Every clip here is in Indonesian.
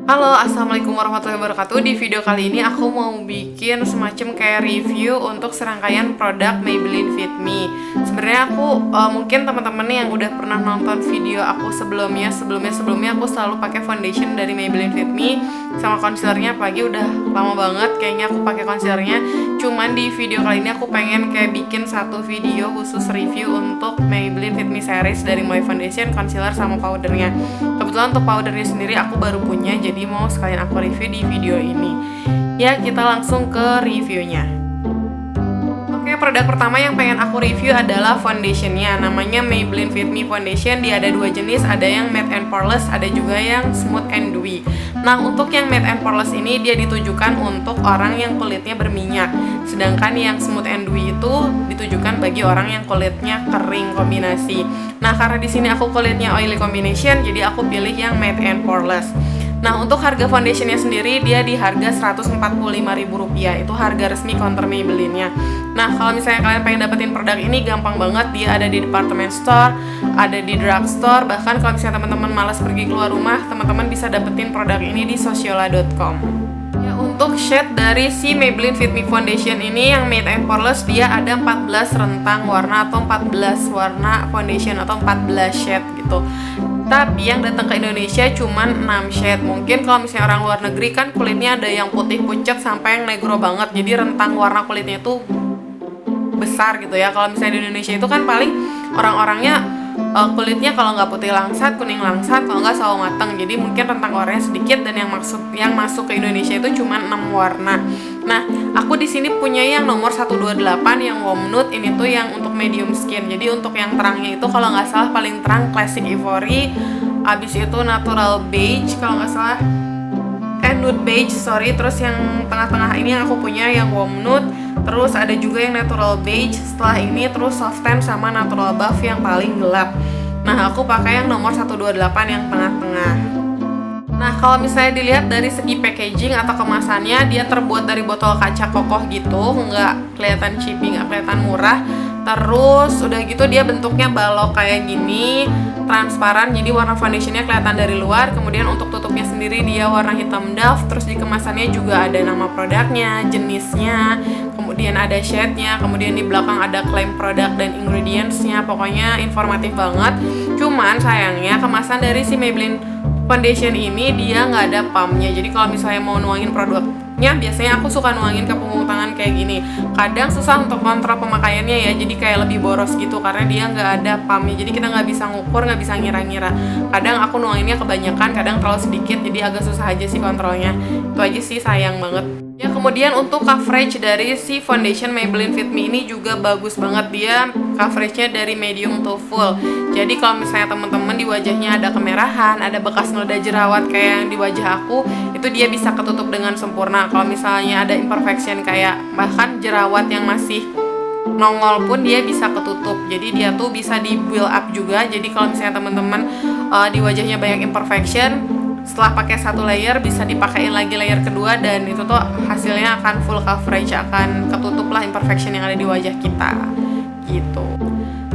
Halo, assalamualaikum warahmatullahi wabarakatuh. Di video kali ini aku mau bikin semacam kayak review untuk serangkaian produk Maybelline Fit Me. Sebenarnya aku mungkin teman-teman yang udah pernah nonton video aku sebelumnya aku selalu pakai foundation dari Maybelline Fit Me sama concealernya, apalagi udah lama banget kayaknya aku pakai concealernya. Cuman di video kali ini aku pengen kayak bikin satu video khusus review untuk Maybelline Fit Me series dari mulai foundation, concealer sama powdernya. Kebetulan untuk powdernya sendiri aku baru punya, jadi mau sekalian aku review di video ini. Ya, kita langsung ke reviewnya. Oke, produk pertama yang pengen aku review adalah foundationnya. Namanya Maybelline Fit Me Foundation. Dia ada dua jenis, ada yang matte and poreless, ada juga yang smooth and dewy. Nah, untuk yang matte and poreless ini dia ditujukan untuk orang yang kulitnya berminyak. Sedangkan yang smooth and dewy itu ditujukan bagi orang yang kulitnya kering kombinasi. Nah, karena di sini aku kulitnya oily combination, jadi aku pilih yang matte and poreless. Nah, untuk harga foundationnya sendiri dia di harga Rp145.000. Itu harga resmi counter Maybelline-nya. Nah, kalau misalnya kalian pengen dapetin produk ini gampang banget. Dia ada di department store, ada di drugstore. Bahkan kalau misalnya teman-teman malas pergi keluar rumah, teman-teman bisa dapetin produk ini di sociola.com. Ya, untuk shade dari si Maybelline Fit Me Foundation ini yang matte and poreless, dia ada 14 rentang warna atau 14 warna foundation atau 14 shade gitu. Tapi yang datang ke Indonesia cuman 6 shade. Mungkin kalau misalnya orang luar negeri kan kulitnya ada yang putih pucat sampai yang negro banget. Jadi rentang warna kulitnya itu besar gitu ya. Kalau misalnya di Indonesia itu kan paling orang-orangnya kulitnya kalau nggak putih langsat, kuning langsat, kalau nggak sawo mateng. Jadi mungkin rentang warnanya sedikit, dan yang masuk ke Indonesia itu cuma 6 warna. Nah, aku di sini punya yang nomor 128 yang warm nude. Ini tuh yang untuk medium skin. Jadi untuk yang terangnya itu kalau nggak salah paling terang Classic Ivory, abis itu natural beige kalau nggak salah, nude beige, sorry. Terus yang tengah-tengah ini yang aku punya yang warm nude. Terus ada juga yang natural beige setelah ini, terus soft tan sama natural buff yang paling gelap. Nah, aku pakai yang nomor 128 yang tengah-tengah. Nah, kalau misalnya dilihat dari segi packaging atau kemasannya, dia terbuat dari botol kaca kokoh gitu, nggak kelihatan cheapy, nggak kelihatan murah. Terus udah gitu dia bentuknya balok kayak gini, transparan, jadi warna foundationnya kelihatan dari luar. Kemudian untuk tutupnya sendiri dia warna hitam dove. Terus di kemasannya juga ada nama produknya, jenisnya, kemudian ada shade-nya, kemudian di belakang ada klaim produk dan ingredients-nya. Pokoknya informatif banget. Cuman sayangnya kemasan dari si Maybelline Foundation ini dia nggak ada pumpnya. Jadi kalau misalnya mau nuangin produknya, biasanya aku suka nuangin ke punggung tangan kayak gini. Kadang susah untuk kontrol pemakaiannya ya, jadi kayak lebih boros gitu karena dia nggak ada pumpnya. Jadi kita nggak bisa ngukur, nggak bisa ngira-ngira. Kadang aku nuanginnya kebanyakan, kadang terlalu sedikit, jadi agak susah aja sih kontrolnya. Itu aja sih, sayang banget. Ya, kemudian untuk coverage dari si foundation Maybelline Fit Me ini juga bagus banget. Dia coveragenya dari medium to full. Jadi kalau misalnya teman-teman di wajahnya ada kemerahan, ada bekas noda jerawat kayak yang di wajah aku, itu dia bisa ketutup dengan sempurna. Kalau misalnya ada imperfection kayak bahkan jerawat yang masih nongol pun dia bisa ketutup. Jadi dia tuh bisa di build up juga. Jadi kalau misalnya teman-teman di wajahnya banyak imperfection, setelah pakai satu layer bisa dipakein lagi layer kedua, dan itu tuh hasilnya akan full coverage, akan ketutup lah imperfection yang ada di wajah kita gitu.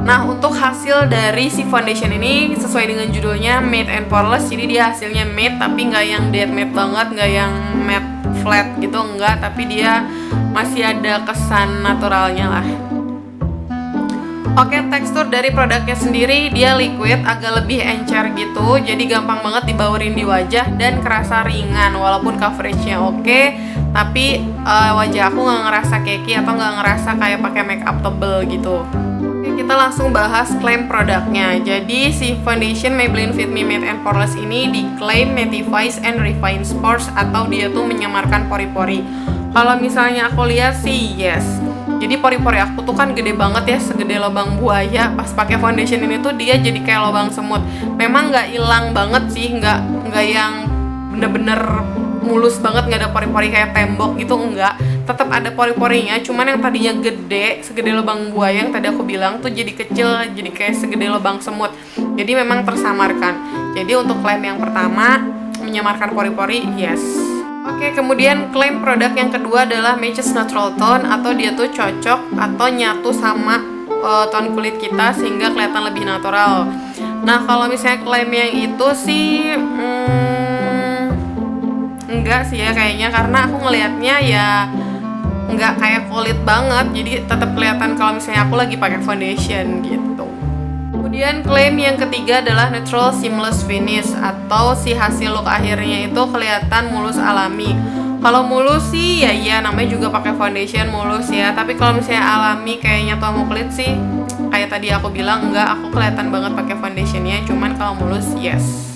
Nah, untuk hasil dari si foundation ini sesuai dengan judulnya matte and poreless, jadi dia hasilnya matte tapi nggak yang dead matte banget, nggak yang matte flat gitu, enggak, tapi dia masih ada kesan naturalnya lah. Oke, tekstur dari produknya sendiri dia liquid, agak lebih encer gitu, jadi gampang banget dibaurin di wajah dan kerasa ringan. Walaupun coveragenya oke, tapi wajah aku nggak ngerasa cakey atau nggak ngerasa kayak pakai makeup tebel gitu. Oke, kita langsung bahas klaim produknya. Jadi si foundation Maybelline Fit Me Matte and Poreless ini diklaim mattifies and refines pores, atau dia tuh menyamarkan pori-pori. Kalau misalnya aku lihat sih yes. Jadi pori-pori aku tuh kan gede banget ya, segede lubang buaya. Pas pakai foundation ini tuh dia jadi kayak lubang semut. Memang nggak hilang banget sih, nggak yang bener-bener mulus banget, nggak ada pori-pori kayak tembok gitu, enggak. Tetap ada pori-porinya, cuman yang tadinya gede, segede lubang buaya yang tadi aku bilang tuh jadi kecil, jadi kayak segede lubang semut. Jadi memang tersamarkan. Jadi untuk klaim yang pertama, menyamarkan pori-pori, yes. Oke, kemudian klaim produk yang kedua adalah matches natural tone, atau dia tuh cocok atau nyatu sama tone kulit kita sehingga kelihatan lebih natural. Nah, kalau misalnya klaim yang itu sih enggak sih ya kayaknya, karena aku ngelihatnya ya nggak kayak kulit banget, jadi tetap kelihatan kalau misalnya aku lagi pakai foundation gitu. Kemudian klaim yang ketiga adalah natural seamless finish, atau si hasil look akhirnya itu kelihatan mulus alami. Kalau mulus sih ya iya, namanya juga pakai foundation mulus ya, tapi kalau misalnya alami kayak nyatu sama kulit sih kayak tadi aku bilang enggak, aku kelihatan banget pakai foundationnya, cuman kalau mulus yes.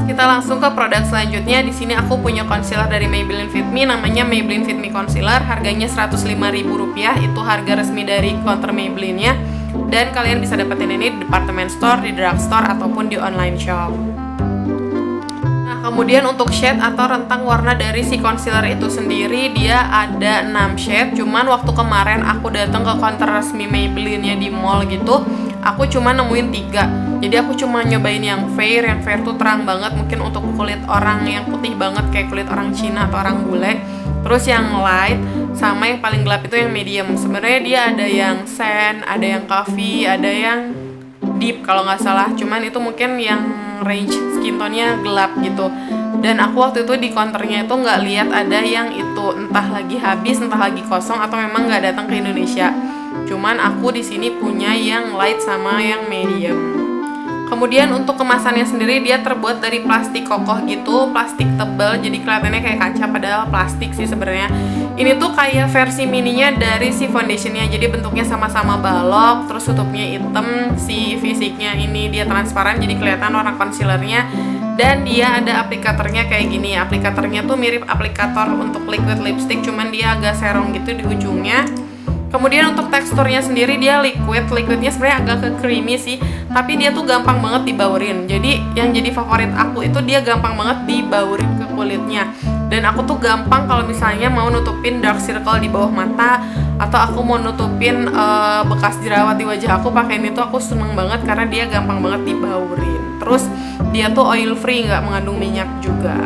Kita langsung ke produk selanjutnya. Di sini aku punya concealer dari Maybelline Fit Me, namanya Maybelline Fit Me Concealer. Harganya Rp105.000, itu harga resmi dari counter Maybelline-nya. Dan kalian bisa dapetin ini di department store, di drugstore, ataupun di online shop. Nah, kemudian untuk shade atau rentang warna dari si concealer itu sendiri, dia ada 6 shade. Cuman waktu kemarin aku datang ke counter resmi Maybelline-nya di mall gitu, aku cuma nemuin 3. Jadi aku cuma nyobain yang fair tuh terang banget, mungkin untuk kulit orang yang putih banget kayak kulit orang Cina atau orang bule. Terus yang light sama yang paling gelap itu yang medium. Sebenarnya dia ada yang sand, ada yang coffee, ada yang deep kalau nggak salah. Cuman itu mungkin yang range skin tone-nya gelap gitu. Dan aku waktu itu di counternya itu nggak lihat ada yang itu, entah lagi habis, entah lagi kosong, atau memang nggak datang ke Indonesia. Cuman aku di sini punya yang light sama yang medium. Kemudian untuk kemasannya sendiri dia terbuat dari plastik kokoh gitu, plastik tebal, jadi kelihatannya kayak kaca padahal plastik sih sebenarnya. Ini tuh kayak versi mininya dari si foundationnya, jadi bentuknya sama-sama balok, terus tutupnya hitam, si fisiknya ini dia transparan, jadi kelihatan warna concealernya. Dan dia ada aplikatornya kayak gini. Aplikatornya tuh mirip aplikator untuk liquid lipstick, cuman dia agak serong gitu di ujungnya. Kemudian untuk teksturnya sendiri dia liquidnya sebenarnya agak ke creamy sih, tapi dia tuh gampang banget dibaurin. Jadi yang jadi favorit aku itu dia gampang banget dibaurin ke kulitnya. Dan aku tuh gampang kalau misalnya mau nutupin dark circle di bawah mata, atau aku mau nutupin bekas jerawat di wajah aku, pakai ini tuh aku seneng banget karena dia gampang banget dibaurin. Terus dia tuh oil free, nggak mengandung minyak juga.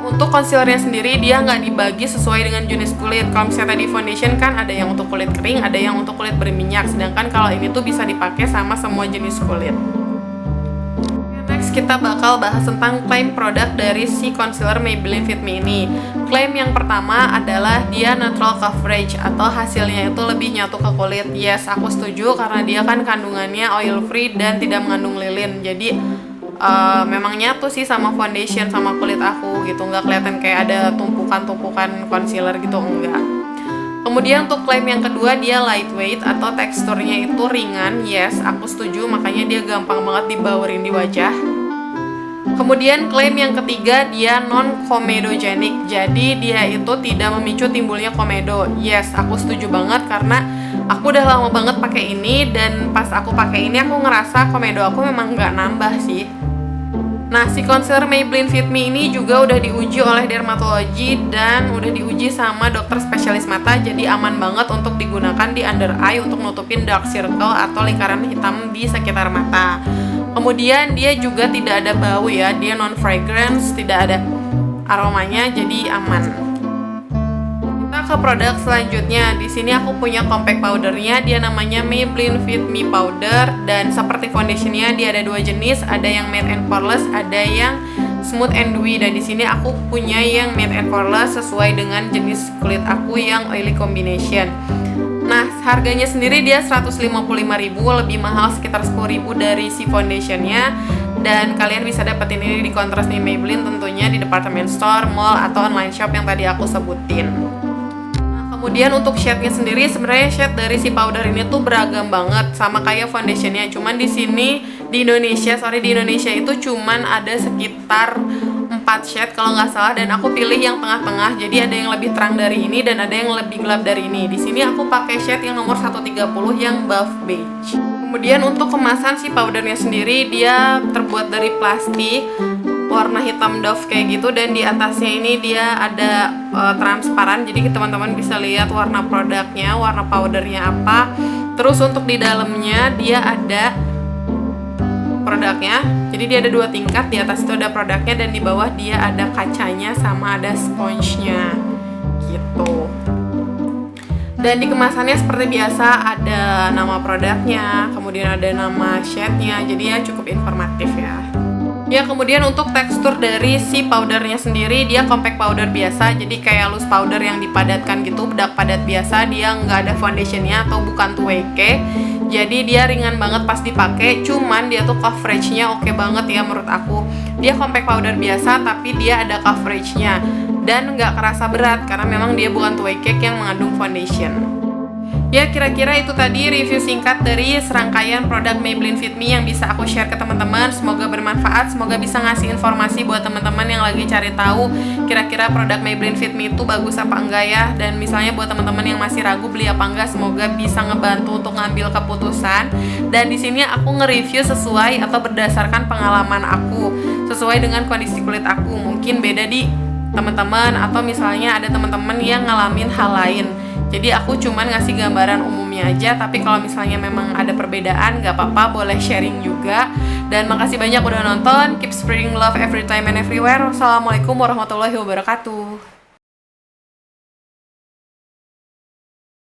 Untuk concealernya sendiri dia nggak dibagi sesuai dengan jenis kulit. Kalau misalnya tadi foundation kan ada yang untuk kulit kering, ada yang untuk kulit berminyak. Sedangkan kalau ini tuh bisa dipakai sama semua jenis kulit. Next kita bakal bahas tentang klaim produk dari si concealer Maybelline Fit Me ini. Klaim yang pertama adalah dia natural coverage, atau hasilnya itu lebih nyatu ke kulit. Yes, aku setuju karena dia kan kandungannya oil free dan tidak mengandung lilin. Jadi memang nyatu sih sama foundation sama kulit aku gitu, nggak kelihatan kayak ada tumpukan-tumpukan concealer gitu, enggak. Kemudian untuk klaim yang kedua dia lightweight, atau teksturnya itu ringan. Yes, aku setuju, makanya dia gampang banget dibaurin di wajah. Kemudian klaim yang ketiga dia non comedogenic, jadi dia itu tidak memicu timbulnya komedo. Yes, aku setuju banget karena aku udah lama banget pakai ini, dan pas aku pakai ini aku ngerasa komedo aku memang nggak nambah sih. Nah, si concealer Maybelline Fit Me ini juga udah diuji oleh dermatologi dan udah diuji sama dokter spesialis mata, jadi aman banget untuk digunakan di under eye untuk nutupin dark circle atau lingkaran hitam di sekitar mata. Kemudian dia juga tidak ada bau ya, dia non fragrance, tidak ada aromanya, jadi aman. Ke produk selanjutnya, di sini aku punya compact powdernya, dia namanya Maybelline Fit Me Powder, dan seperti foundationnya dia ada 2 jenis, ada yang matte and poreless, ada yang smooth and dewy. Dan di sini aku punya yang matte and poreless sesuai dengan jenis kulit aku yang oily combination. Nah, harganya sendiri dia Rp155.000, lebih mahal sekitar Rp10.000 dari si foundationnya. Dan kalian bisa dapetin ini di counter resmi Maybelline, tentunya di department store, mall, atau online shop yang tadi aku sebutin. Kemudian untuk shade-nya sendiri, sebenarnya shade dari si powder ini tuh beragam banget sama kayak foundationnya. Cuman di sini di Indonesia itu cuman ada sekitar 4 shade kalau nggak salah, dan aku pilih yang tengah-tengah. Jadi ada yang lebih terang dari ini dan ada yang lebih gelap dari ini. Di sini aku pakai shade yang nomor 130 yang buff beige. Kemudian untuk kemasan si powdernya sendiri dia terbuat dari plastik warna hitam doff kayak gitu, dan di atasnya ini dia ada transparan, jadi teman-teman bisa lihat warna produknya, warna powdernya apa. Terus untuk di dalamnya dia ada produknya, jadi dia ada 2 tingkat, di atas itu ada produknya dan di bawah dia ada kacanya sama ada sponge-nya gitu. Dan di kemasannya seperti biasa ada nama produknya, kemudian ada nama shade-nya, jadi ya cukup informatif ya. Ya, kemudian untuk tekstur dari si powdernya sendiri, dia compact powder biasa, jadi kayak loose powder yang dipadatkan gitu, bedak padat biasa, dia nggak ada foundationnya atau bukan 2K. Jadi dia ringan banget pas dipakai, cuman dia tuh coveragenya oke banget ya menurut aku. Dia compact powder biasa, tapi dia ada coveragenya dan nggak kerasa berat karena memang dia bukan 2K yang mengandung foundation. Ya, kira-kira itu tadi review singkat dari serangkaian produk Maybelline Fit Me yang bisa aku share ke teman-teman. Semoga bermanfaat, semoga bisa ngasih informasi buat teman-teman yang lagi cari tahu kira-kira produk Maybelline Fit Me itu bagus apa enggak ya. Dan misalnya buat teman-teman yang masih ragu beli apa enggak, semoga bisa ngebantu untuk ngambil keputusan. Dan di sini aku nge-review sesuai atau berdasarkan pengalaman aku, sesuai dengan kondisi kulit aku. Mungkin beda di teman-teman atau misalnya ada teman-teman yang ngalamin hal lain. Jadi aku cuman ngasih gambaran umumnya aja, tapi kalau misalnya memang ada perbedaan gak apa-apa, boleh sharing juga. Dan makasih banyak udah nonton, keep spreading love every time and everywhere. Wassalamualaikum warahmatullahi wabarakatuh.